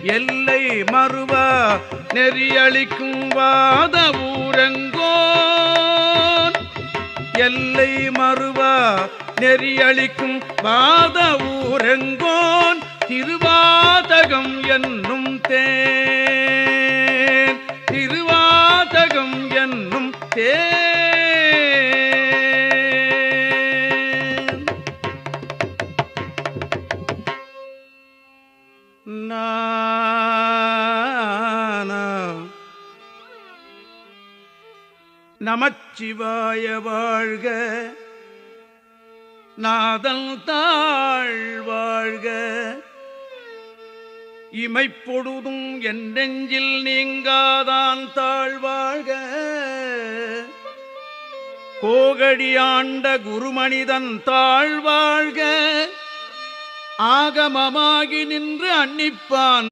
எல்லை மறுவ நெறியளிக்கும் வாத ஊரங்கோன் எல்லை மறுவ நெறியளிக்கும் வாத ஊரங்கோன் திருவாதகம் என்னும் தேன் திருவாதகம் என்னும் தேன் நமச்சிவாய வாழ்க நாதல் தாழ் வாழ்க இமைப்பொழுதும் என் நெஞ்சில் நீங்காதான் தாழ்வாழ்க கோகடி ஆண்ட குருமனிதன் தாழ்வாழ்க ஆகமமாகி நின்று அன்னிப்பான்